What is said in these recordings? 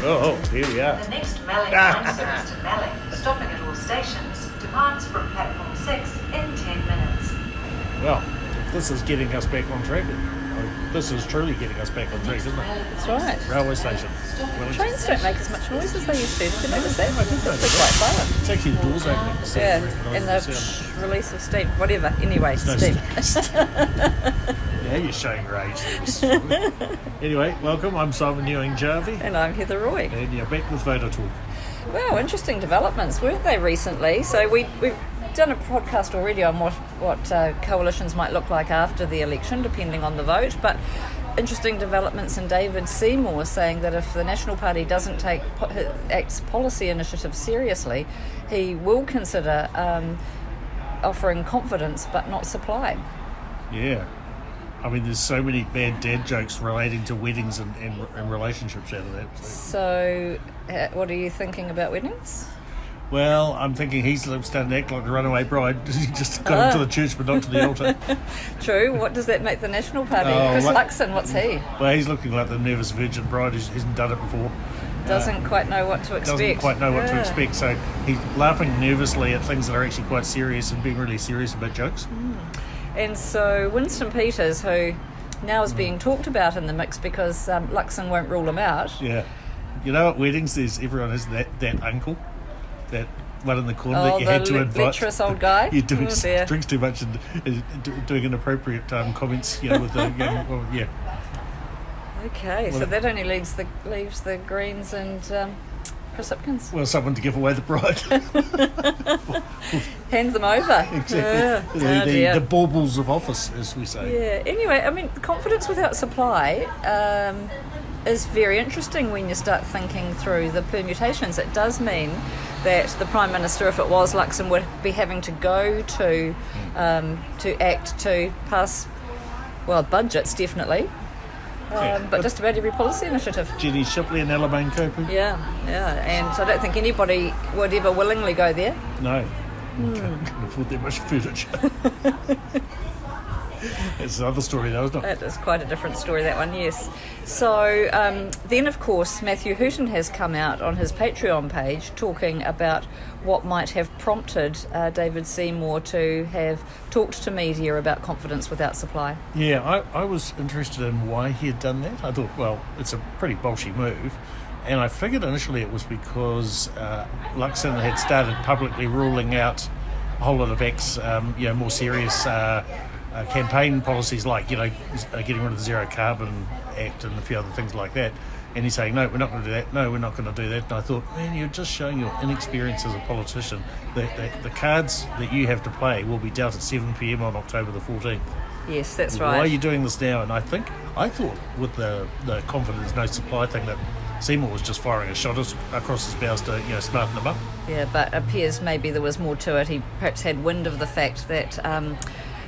Oh, here we are. The next Malling line service to Malling, stopping at all stations, departs from platform 6 in 10 minutes. Well, this is getting us back on track. This is truly getting us back on track, isn't it? That's right. Railway station. Wellington. Trains don't make as much noise as they used to. Did you notice that? I think They're they do. quite silent. It's actually the doors opening. So Yeah, you recognise and the the sound. release of steam. Whatever. Anyway, No steam. Yeah, you're showing your age there. Anyway, welcome. I'm Simon Ewing-Jarvie. And I'm Heather Roy. And you're back with VoterTorque. Wow, interesting developments, weren't they, recently? So we've done a podcast already on what coalitions might look like after the election, depending on the vote. But interesting developments in David Seymour saying that if the National Party doesn't take ACT's policy initiative seriously, he will consider offering confidence but not supply. Yeah. I mean, there's so many bad dad jokes relating to weddings and relationships out of that. So what are you thinking about weddings? Well, I'm thinking he's starting to act like the runaway bride. He just got him to the church but not to the altar. True. What does that make the National Party? Oh, Chris Luxon, what's he? Well, he's looking like the nervous virgin bride who hasn't done it before. Doesn't quite know what to expect. Doesn't quite know what to expect. So he's laughing nervously at things that are actually quite serious and being really serious about jokes. And so Winston Peters, who now is being talked about in the mix because Luxon won't rule him out. Yeah. You know, at weddings, everyone has that uncle, that one in the corner that you had to invite. The lecherous old guy. You're doing drinks too much and doing inappropriate comments, with the yeah. Okay, so that only leaves the Greens and Chris Hipkins. Well, someone to give away the bride. Hand them over. Exactly. The baubles of office, as we say. Yeah. Anyway, I mean, confidence without supply is very interesting when you start thinking through the permutations. It does mean that the Prime Minister, if it was Luxon, would be having to go to ACT to pass, budgets definitely, but just about every policy initiative. Jenny Shipley and Alamein Kopu. Yeah, and so I don't think anybody would ever willingly go there. No, can't afford that much furniture. It's another story though, isn't it? That is quite a different story, that one, yes. So then, of course, Matthew Hooton has come out on his Patreon page talking about what might have prompted David Seymour to have talked to media about confidence without supply. Yeah, I was interested in why he had done that. I thought, well, it's a pretty bolshy move. And I figured initially it was because Luxon had started publicly ruling out a whole lot of acts, more serious campaign policies like, getting rid of the Zero Carbon Act and a few other things like that. And he's saying, no, we're not going to do that. No, we're not going to do that. And I thought, man, you're just showing your inexperience as a politician. The cards that you have to play will be dealt at 7 p.m. on October the 14th. Yes, that's right. Why are you doing this now? And I thought with the confidence no supply thing that Seymour was just firing a shot across his bows to smarten them up. Yeah, but it appears maybe there was more to it. He perhaps had wind of the fact that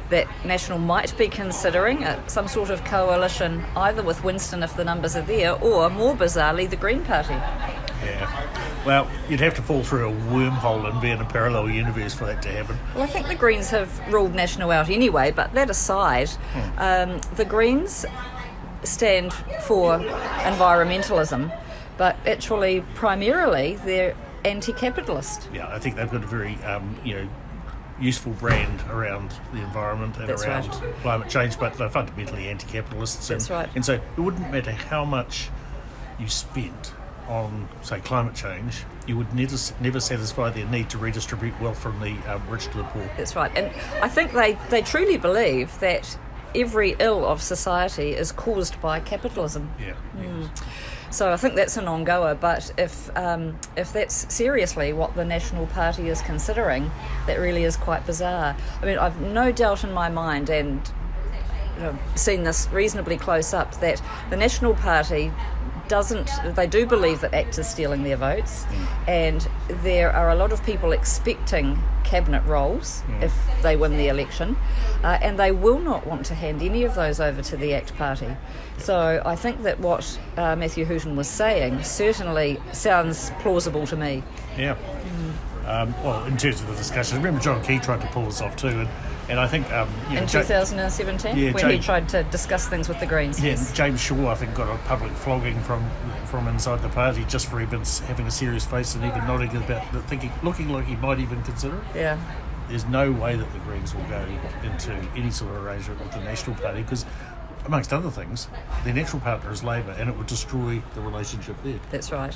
that National might be considering some sort of coalition either with Winston if the numbers are there, or more bizarrely the Green Party. Yeah. Well, you'd have to fall through a wormhole and be in a parallel universe for that to happen. Well, I think the Greens have ruled National out anyway, but that aside, the Greens stand for environmentalism, but actually primarily they're anti-capitalist. Yeah, I think they've got a very useful brand around the environment and around climate change, but they're fundamentally anti-capitalists. That's right. And so it wouldn't matter how much you spent on, say, climate change, you would never satisfy their need to redistribute wealth from the rich to the poor. That's right. And I think they truly believe that every ill of society is caused by capitalism. Yeah. Yes. So I think that's an ongoer, but if that's seriously what the National Party is considering, that really is quite bizarre. I mean, I've no doubt in my mind, and seen this reasonably close up, that the National Party they do believe that ACT is stealing their votes, and there are a lot of people expecting cabinet roles if they win the election, and they will not want to hand any of those over to the ACT party. So I think that what Matthew Hooton was saying certainly sounds plausible to me. Yeah. Well, in terms of the discussion, remember John Key tried to pull this off too, and And I think In 2017, Yeah, when he James- tried to discuss things with the Greens. Yeah, Yes. James Shaw, I think, got a public flogging from inside the party just for even having a serious face and even nodding about looking like he might even consider it. Yeah. There's no way that the Greens will go into any sort of arrangement with the National Party because, amongst other things, their natural partner is Labor, and it would destroy the relationship there. That's right.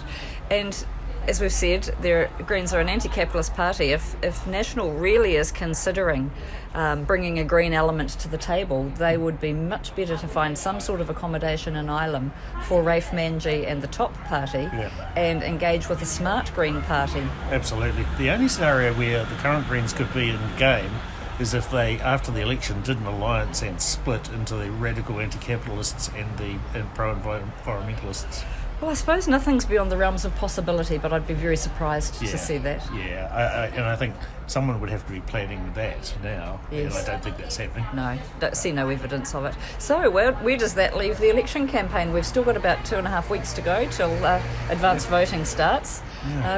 And as we've said, the Greens are an anti-capitalist party. If National really is considering bringing a green element to the table, they would be much better to find some sort of accommodation in Ireland for Rafe Manji and the top party and engage with a smart green party. Absolutely. The only scenario where the current Greens could be in game is if they, after the election, did an alliance and split into the radical anti-capitalists and the pro-environmentalists. Well, I suppose nothing's beyond the realms of possibility, but I'd be very surprised to see that. Yeah, and I think someone would have to be planning that now, Yes. and I don't think that's happening. No, don't see no evidence of it. So where does that leave the election campaign? We've still got about 2.5 weeks to go till advance voting starts,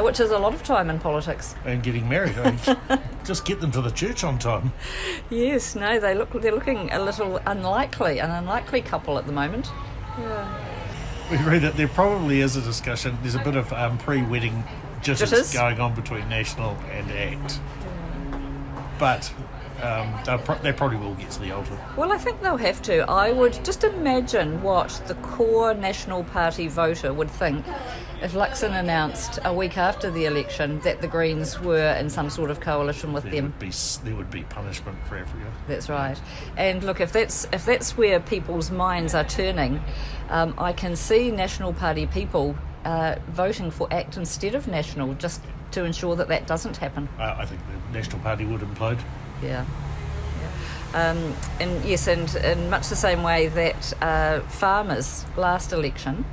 which is a lot of time in politics. And getting married, just get them to the church on time. Yes, no, they're looking a little unlikely, an unlikely couple at the moment. Yeah. We agree that there probably is a discussion. There's a bit of pre-wedding jitters going on between National and ACT. But they probably will get to the altar. Well, I think they'll have to. I would just imagine what the core National Party voter would think if Luxon announced a week after the election that the Greens were in some sort of coalition with them. There would be punishment for Africa. That's right. And look, if that's where people's minds are turning, I can see National Party people voting for ACT instead of National, just to ensure that doesn't happen. I think the National Party would implode. Yeah. And yes, and in much the same way that farmers last election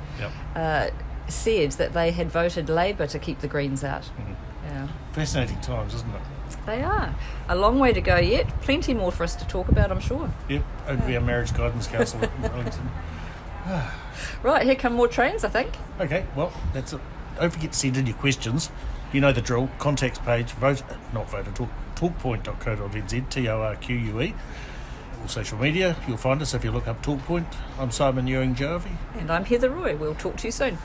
said that they had voted Labor to keep the Greens out. Mm-hmm. Yeah. Fascinating times, isn't it? They are. A long way to go yet. Plenty more for us to talk about, I'm sure. Yep, it'd be a marriage guidance council in Wellington. Right, here come more trains, I think. Okay, well, that's it. Don't forget to send in your questions. You know the drill. Contacts page, VoterTorque, talkpoint.co.nz, TORQUE. All social media, you'll find us if you look up TalkPoint. I'm Simon Ewing-Jarvie. And I'm Heather Roy. We'll talk to you soon.